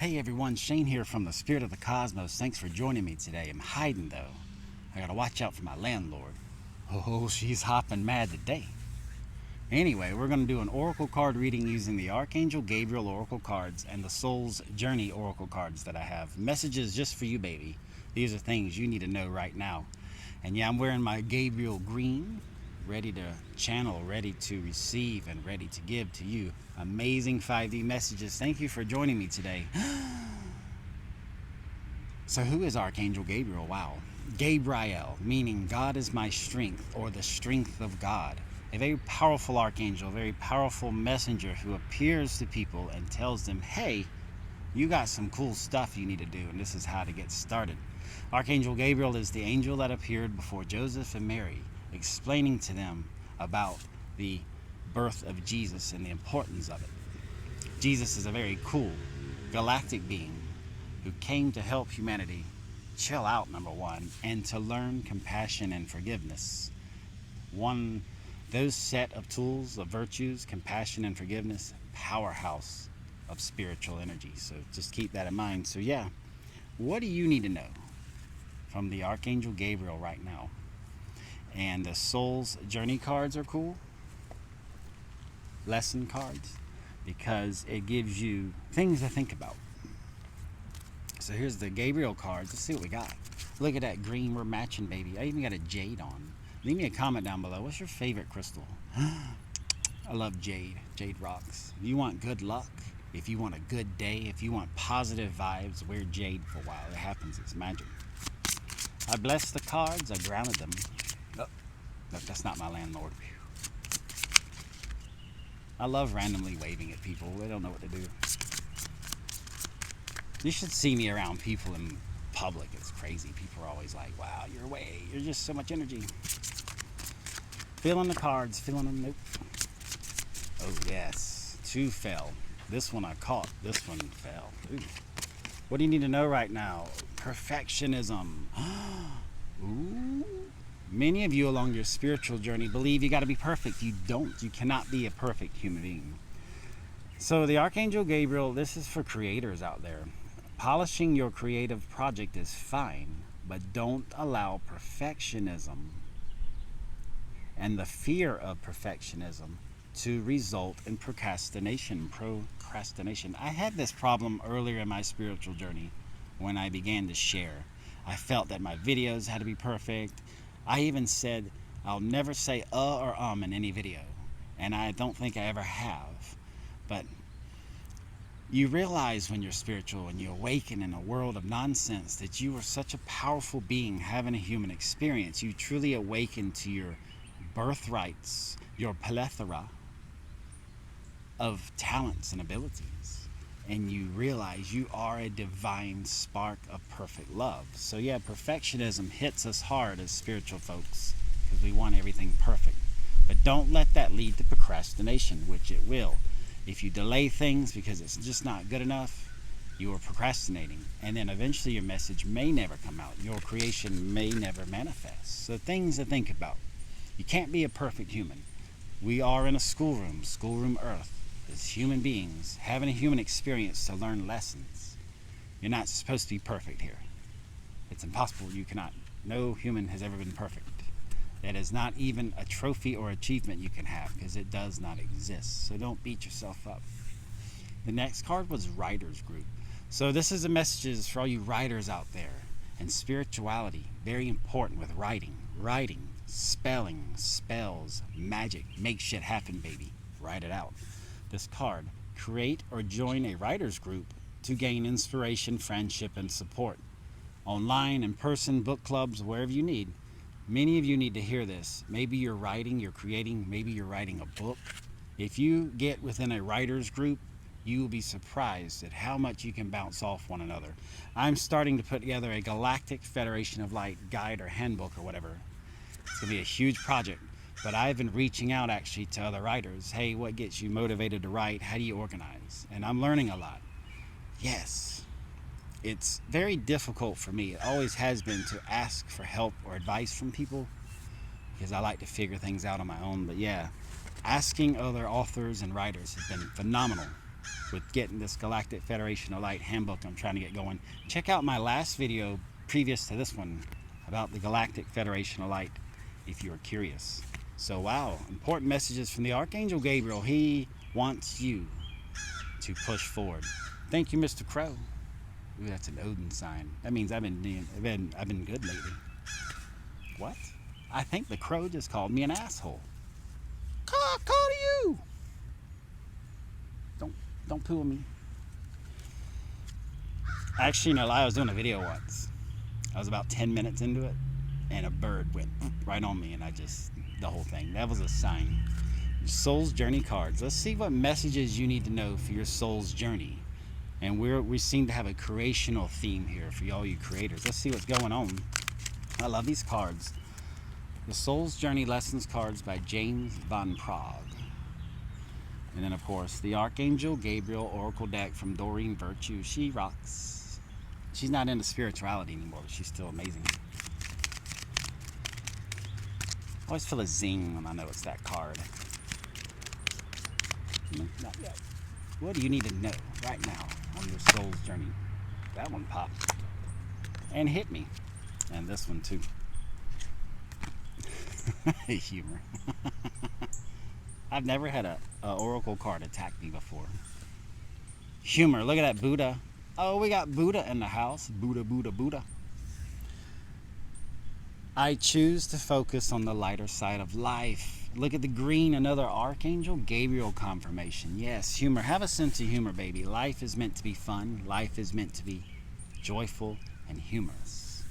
Hey everyone, Shane here from the Spirit of the Cosmos. Thanks for joining me today. I'm hiding though. I gotta watch out for my landlord. Oh, she's hopping mad today. Anyway, we're gonna do an oracle card reading using the Archangel Gabriel Oracle cards and the Soul's Journey Oracle cards that I have. Messages just for you, baby. These are things you need to know right now. And yeah, I'm wearing my Gabriel green, ready to channel, ready to receive, and ready to give to you amazing 5D messages. Thank you for joining me today. So who is Archangel Gabriel? Wow. Gabriel, meaning God is my strength, or the strength of God. A very powerful archangel, a very powerful messenger who appears to people and tells them, hey, you got some cool stuff you need to do, and this is how to get started. Archangel Gabriel is the angel that appeared before Joseph and Mary, explaining to them about the birth of Jesus and the importance of it. Jesus is a very cool galactic being who came to help humanity chill out, number one, and to learn compassion and forgiveness. Those set of tools, of virtues, compassion and forgiveness, powerhouse of spiritual energy. So just keep that in mind. So yeah, what do you need to know from the Archangel Gabriel right now? And the Soul's Journey cards are cool. Lesson cards, because it gives you things to think about. So here's the Gabriel cards. Let's see what we got. Look at that green. We're matching, baby. I even got a jade on. Leave me a comment down below. What's your favorite crystal? I love jade. Jade rocks. If you want good luck, if you want a good day, if you want positive vibes, wear jade for a while. It happens. It's magic. I blessed the cards. I grounded them. Oh, no, that's not my landlord. I love randomly waving at people. They don't know what to do. You should see me around people in public. It's crazy. People are always like, wow, you're just so much energy. Feeling the cards, feeling them. Nope. Oh, yes. 2 fell. This one I caught. This one fell. Ooh. What do you need to know right now? Perfectionism. Ooh. Many of you along your spiritual journey believe you got to be perfect. You don't. You cannot be a perfect human being. So the Archangel Gabriel, this is for creators out there. Polishing your creative project is fine, but don't allow perfectionism and the fear of perfectionism to result in procrastination. I had this problem earlier in my spiritual journey when I began to share. I felt that my videos had to be perfect. I even said I'll never say or in any video, and I don't think I ever have. But you realize when you're spiritual and you awaken in a world of nonsense that you are such a powerful being having a human experience. You truly awaken to your birthrights, your plethora of talents and abilities, and you realize you are a divine spark of perfect love. So yeah, perfectionism hits us hard as spiritual folks because we want everything perfect. But don't let that lead to procrastination, which it will. If you delay things because it's just not good enough, you are procrastinating, and then eventually your message may never come out. Your creation may never manifest. So things to think about. You can't be a perfect human. We are in a schoolroom earth, as human beings, having a human experience to learn lessons. You're not supposed to be perfect here. It's impossible. You cannot. No human has ever been perfect. That is not even a trophy or achievement you can have, because it does not exist. So don't beat yourself up. The next card was Writer's Group. So this is a message for all you writers out there. And spirituality, very important with writing. Writing, spelling, spells, magic. Make shit happen, baby. Write it out. This card, create or join a writer's group to gain inspiration, friendship, and support. Online, in person, book clubs, wherever you need. Many of you need to hear this. Maybe you're writing, you're creating, maybe you're writing a book. If you get within a writer's group, you will be surprised at how much you can bounce off one another. I'm starting to put together a Galactic Federation of Light guide or handbook or whatever. It's going to be a huge project, but I've been reaching out actually to other writers. Hey, what gets you motivated to write? How do you organize? And I'm learning a lot. Yes, it's very difficult for me. It always has been to ask for help or advice from people because I like to figure things out on my own. But yeah, asking other authors and writers has been phenomenal. with getting this Galactic Federation of Light handbook I'm trying to get going. Check out my last video previous to this one about the Galactic Federation of Light if you're curious. So wow, important messages from the Archangel Gabriel. He wants you to push forward. Thank you, Mr. Crow. Ooh, that's an Odin sign. That means I've been good lately. What? I think the crow just called me an asshole. Call to you. Don't poo on me. Actually, you know, I was doing a video once. I was about 10 minutes into it, and a bird went right on me, and the whole thing. That was a sign. Soul's Journey cards. Let's see what messages you need to know for your soul's journey. And we seem to have a creational theme here for all you creators. Let's see what's going on. I love these cards. The Soul's Journey Lessons cards by James Van Prague. And then, of course, the Archangel Gabriel Oracle deck from Doreen Virtue. She rocks. She's not into spirituality anymore, but she's still amazing. I always feel a zing when I know it's that card. Not yet. What do you need to know right now on your soul's journey? That one popped. And hit me. And this one, too. Humor. I've never had a oracle card attack me before. Humor. Look at that Buddha. Oh, we got Buddha in the house. Buddha, Buddha, Buddha. I choose to focus on the lighter side of life. Look at the green, another Archangel Gabriel confirmation. Yes, humor. Have a sense of humor, baby. Life is meant to be fun. Life is meant to be joyful and humorous.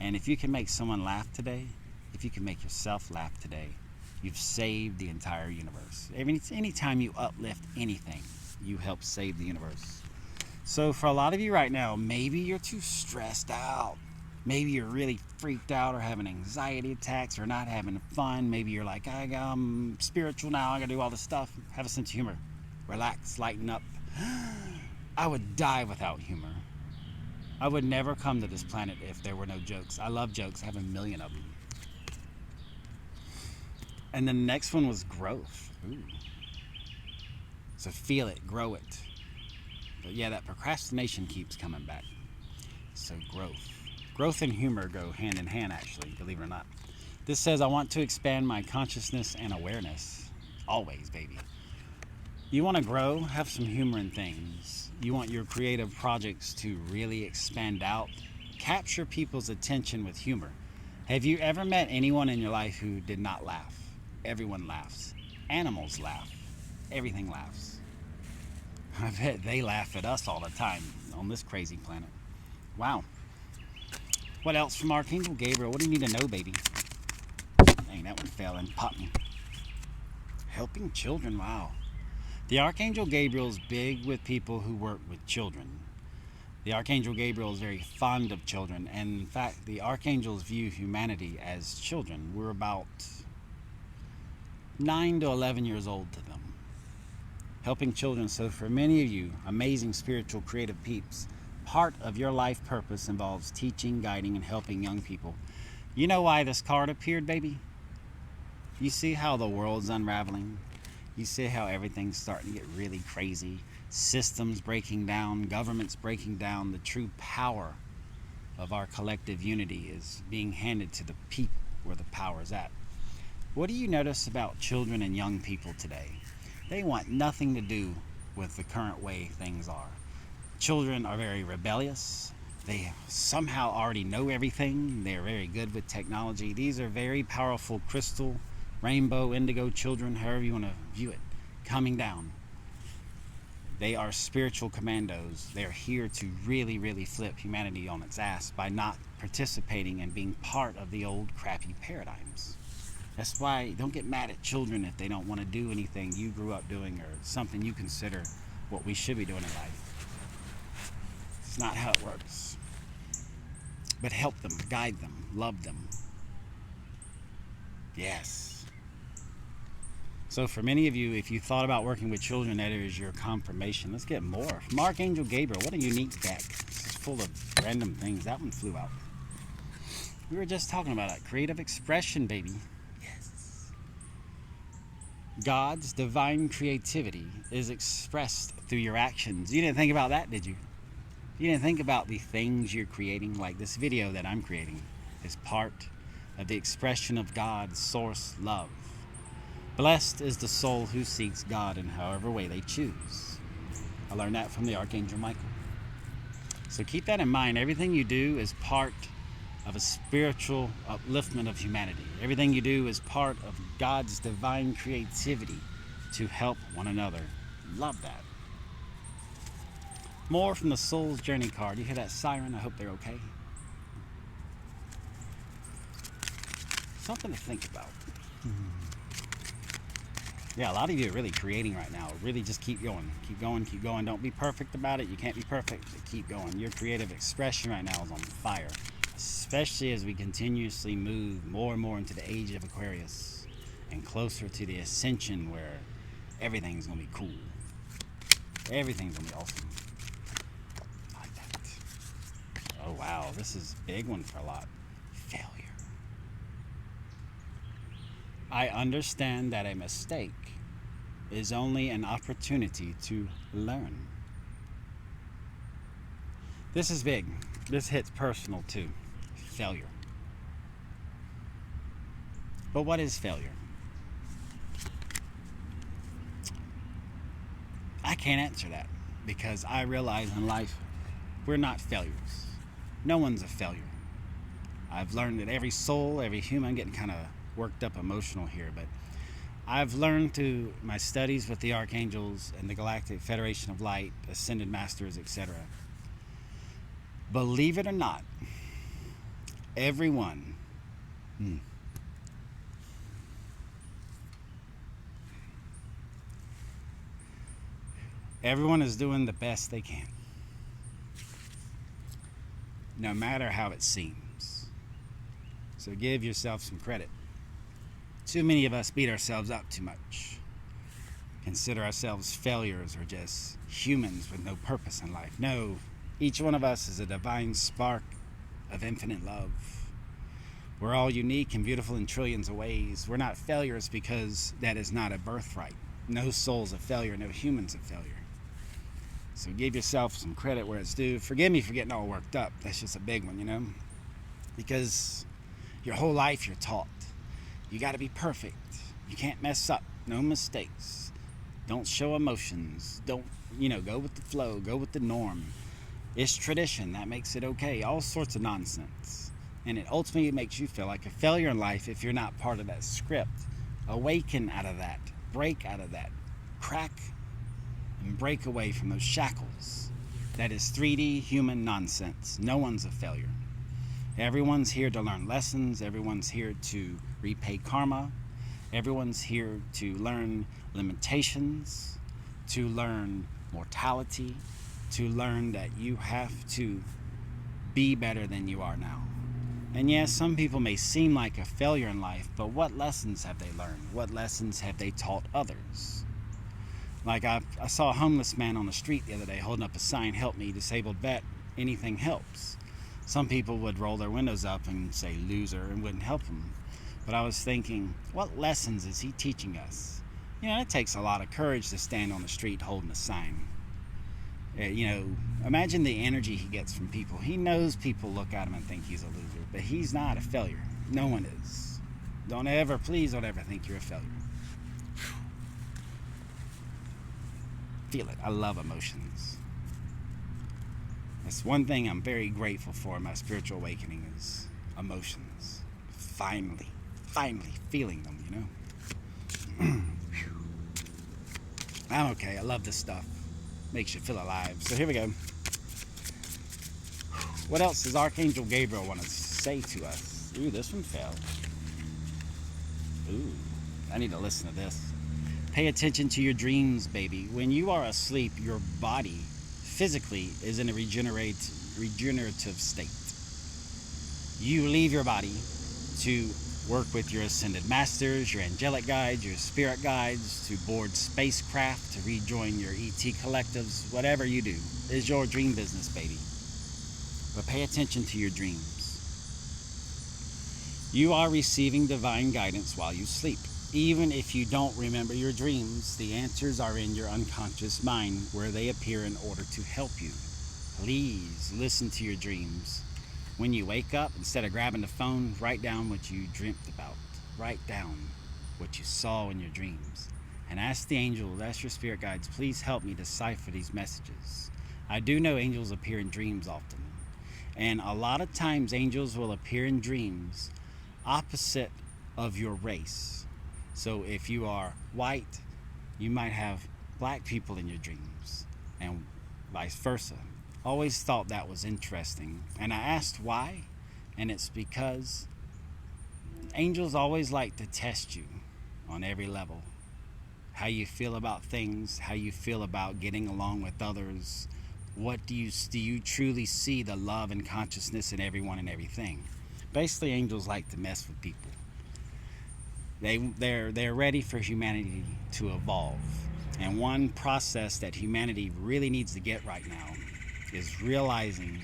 And if you can make someone laugh today, if you can make yourself laugh today, you've saved the entire universe. Anytime you uplift anything, you help save the universe. So for a lot of you right now, maybe you're too stressed out. Maybe you're really freaked out or having anxiety attacks or not having fun. Maybe you're like, I'm spiritual now, I gotta do all this stuff. Have a sense of humor. Relax, lighten up. I would die without humor. I would never come to this planet if there were no jokes. I love jokes, I have a million of them. And the next one was growth. Ooh. So feel it, grow it. But yeah, that procrastination keeps coming back. So growth. Growth and humor go hand in hand, actually, believe it or not. This says, I want to expand my consciousness and awareness. Always, baby. You want to grow? Have some humor in things. You want your creative projects to really expand out? Capture people's attention with humor. Have you ever met anyone in your life who did not laugh? Everyone laughs. Animals laugh. Everything laughs. I bet they laugh at us all the time on this crazy planet. Wow. What else from Archangel Gabriel? What do you need to know, baby? Dang, that one fell and popped me. Helping children, wow. The Archangel Gabriel is big with people who work with children. The Archangel Gabriel is very fond of children, and in fact, the Archangels view humanity as children. We're about 9 to 11 years old to them. Helping children. So for many of you, amazing spiritual creative peeps, part of your life purpose involves teaching, guiding, and helping young people. You know why this card appeared, baby? You see how the world's unraveling? You see how everything's starting to get really crazy? Systems breaking down, governments breaking down. The true power of our collective unity is being handed to the people where the power is at. What do you notice about children and young people today? They want nothing to do with the current way things are. Children are very rebellious. They somehow already know everything. They're very good with technology. These are very powerful crystal, rainbow, indigo children, however you want to view it, coming down. They are spiritual commandos. They're here to really, really flip humanity on its ass by not participating and being part of the old crappy paradigms. That's why don't get mad at children if they don't want to do anything you grew up doing or something you consider what we should be doing in life. It's not how it works. But help them, guide them, love them. Yes. So for many of you, if you thought about working with children, that is your confirmation. Let's get more. From Archangel Gabriel, what a unique deck. This is full of random things. That one flew out. We were just talking about that. Creative expression, baby. Yes. God's divine creativity is expressed through your actions. You didn't think about that, did you? You didn't think about the things you're creating, like this video that I'm creating is part of the expression of God's source love. Blessed is the soul who seeks God in however way they choose. I learned that from the Archangel Michael. So keep that in mind. Everything you do is part of a spiritual upliftment of humanity. Everything you do is part of God's divine creativity to help one another. Love that. More from the Soul's Journey card. You hear that siren? I hope they're okay. Something to think about. Yeah, a lot of you are really creating right now. Really just keep going. Keep going, keep going. Don't be perfect about it. You can't be perfect, but keep going. Your creative expression right now is on fire. Especially as we continuously move more and more into the age of Aquarius and closer to the ascension where everything's going to be cool. Everything's going to be awesome. I like that. Oh, wow. This is a big one for a lot. Failure. I understand that a mistake is only an opportunity to learn. This is big. This hits personal too. Failure. But what is failure? I can't answer that because I realize in life we're not failures. No one's a failure. I've learned that every soul, every human, I'm getting kind of worked up emotional here, but I've learned through my studies with the Archangels and the Galactic Federation of Light, Ascended Masters, etc. Believe it or not, everyone is doing the best they can, no matter how it seems. So give yourself some credit. Too many of us beat ourselves up too much. Consider ourselves failures or just humans with no purpose in life. No, each one of us is a divine spark of infinite love. We're all unique and beautiful in trillions of ways. We're not failures because that is not a birthright. No soul's a failure, no human's a failure. So give yourself some credit where it's due. Forgive me for getting all worked up. That's just a big one, you know? Because your whole life you're taught. You got to be perfect. You can't mess up. No mistakes. Don't show emotions. Don't, go with the flow. Go with the norm. It's tradition. That makes it okay. All sorts of nonsense. And it ultimately makes you feel like a failure in life if you're not part of that script. Awaken out of that. Break out of that. Crack and break away from those shackles. That is 3D human nonsense. No one's a failure. Everyone's here to learn lessons. Everyone's here to repay karma. Everyone's here to learn limitations, to learn mortality, to learn that you have to be better than you are now. And yes, some people may seem like a failure in life, but what lessons have they learned? What lessons have they taught others? Like I saw a homeless man on the street the other day holding up a sign, "Help me, disabled vet, anything helps." Some people would roll their windows up and say loser and wouldn't help them. But I was thinking, what lessons is he teaching us? It takes a lot of courage to stand on the street holding a sign. Imagine the energy he gets from people. He knows people look at him and think he's a loser, but he's not a failure. No one is. Please don't ever think you're a failure. Feel it. I love emotions. That's one thing I'm very grateful for in my spiritual awakening is emotions. Finally feeling them, I'm okay. I love this stuff. Makes you feel alive. So here we go. What else does Archangel Gabriel want to say to us? Ooh, this one fell. Ooh, I need to listen to this. Pay attention to your dreams, baby. When you are asleep, your body physically is in a regenerative state. You leave your body to work with your ascended masters, your angelic guides, your spirit guides, to board spacecraft, to rejoin your ET collectives. Whatever you do is your dream business, baby. But pay attention to your dreams. You are receiving divine guidance while you sleep. Even if you don't remember your dreams, the answers are in your unconscious mind where they appear in order to help you. Please listen to your dreams. When you wake up, instead of grabbing the phone, write down what you dreamt about. Write down what you saw in your dreams. And ask the angels, ask your spirit guides, please help me decipher these messages. I do know angels appear in dreams often. And a lot of times angels will appear in dreams opposite of your race. So if you are white, you might have black people in your dreams, and vice versa. Always thought that was interesting. And I asked why, and it's because angels always like to test you on every level. How you feel about things, how you feel about getting along with others. What do you truly see the love and consciousness in everyone and everything? Basically, angels like to mess with people. They're ready for humanity to evolve. And one process that humanity really needs to get right now is realizing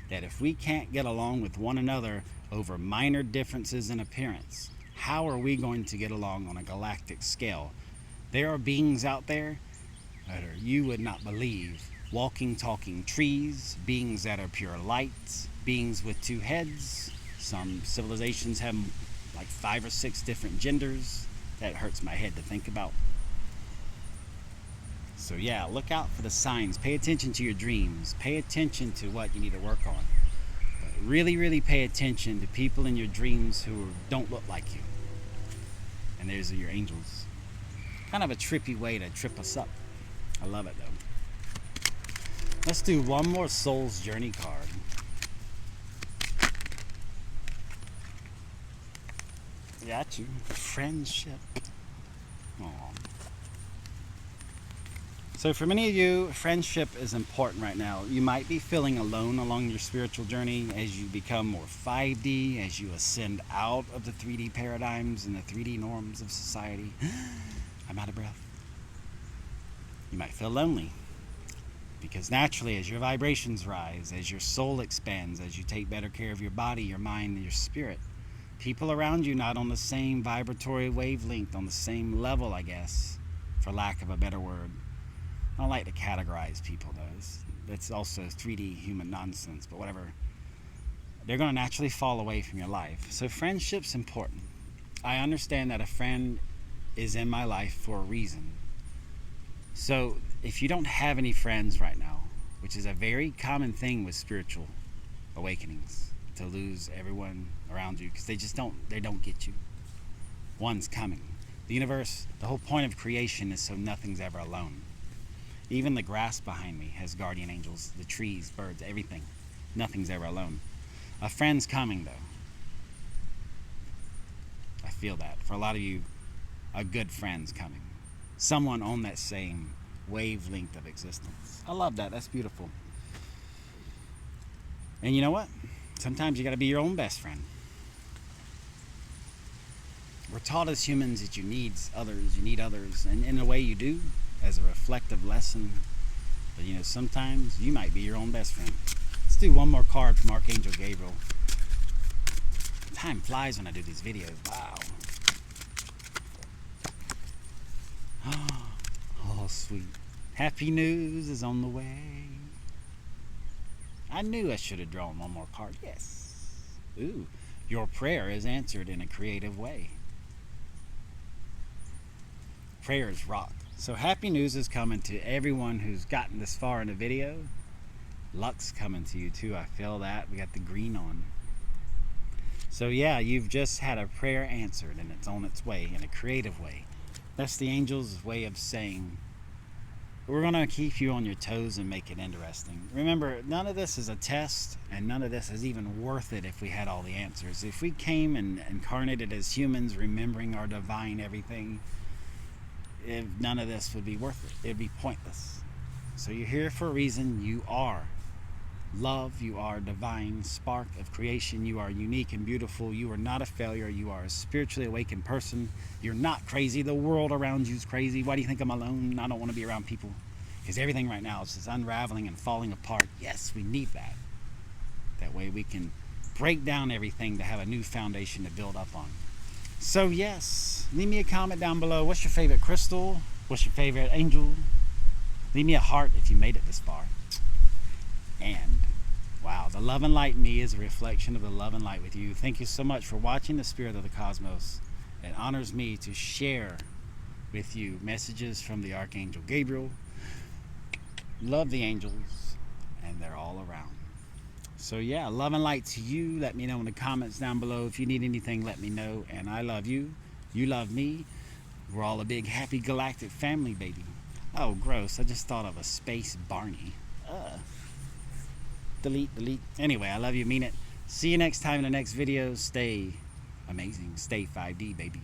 that if we can't get along with one another over minor differences in appearance, how are we going to get along on a galactic scale? There are beings out there that you would not believe. Walking, talking trees, beings that are pure light, beings with two heads. Some civilizations have like 5 or 6 different genders. That hurts my head to think about. So yeah, look out for the signs. Pay attention to your dreams. Pay attention to what you need to work on. But really, really pay attention to people in your dreams who don't look like you. And there's your angels. Kind of a trippy way to trip us up. I love it though. Let's do one more Soul's Journey card. Got you. Friendship. Aww. So for many of you, friendship is important right now. You might be feeling alone along your spiritual journey as you become more 5D, as you ascend out of the 3D paradigms and the 3D norms of society. I'm out of breath. You might feel lonely. Because naturally, as your vibrations rise, as your soul expands, as you take better care of your body, your mind, and your spirit, people around you not on the same vibratory wavelength, on the same level, I guess, for lack of a better word. I don't like to categorize people, though. That's also 3D human nonsense, but whatever. They're going to naturally fall away from your life. So friendship's important. I understand that a friend is in my life for a reason. So if you don't have any friends right now, which is a very common thing with spiritual awakenings, to lose everyone around you because they don't get you. One's coming. The universe, the whole point of creation is so nothing's ever alone. Even the grass behind me has guardian angels, the trees, birds, everything. Nothing's ever alone. A friend's coming though. I feel that. For a lot of you, a good friend's coming. Someone on that same wavelength of existence. I love that. That's beautiful. And you know what? Sometimes you got to be your own best friend. We're taught as humans that you need others, and in a way you do, as a reflective lesson. But you know, sometimes you might be your own best friend. Let's do one more card from Archangel Gabriel. Time flies when I do these videos. Wow. Oh, sweet. Happy news is on the way. I knew I should have drawn one more card. Yes. Ooh, your prayer is answered in a creative way. Prayers rock. So happy news is coming to everyone who's gotten this far in the video. Luck's coming to you too. I feel that. We got the green on. So yeah, you've just had a prayer answered and it's on its way in a creative way. That's the angels' way of saying, we're going to keep you on your toes and make it interesting. Remember, none of this is a test, and none of this is even worth it if we had all the answers. If we came and incarnated as humans, remembering our divine everything, none of this would be worth it. It'd be pointless. So you're here for a reason. You are love. You are a divine spark of creation. You are unique and beautiful. You are not a failure. You are a spiritually awakened person. You're not crazy. The world around you is crazy. Why do you think I'm alone? I don't want to be around people. Because everything right now is just unraveling and falling apart. Yes, we need that. That way we can break down everything to have a new foundation to build up on. So yes, leave me a comment down below. What's your favorite crystal? What's your favorite angel? Leave me a heart if you made it this far. And wow, the love and light in me is a reflection of the love and light with you. Thank you so much for watching the Spirit of the Cosmos. It honors me to share with you messages from the Archangel Gabriel. Love the angels, and they're all around. So yeah, love and light to you. Let me know in the comments down below. If you need anything, let me know. And I love you. You love me. We're all a big happy galactic family, baby. Oh, gross. I just thought of a space Barney. Delete, delete. Anyway, I love you, mean it. See you next time in the next video. Stay amazing. Stay 5D, baby.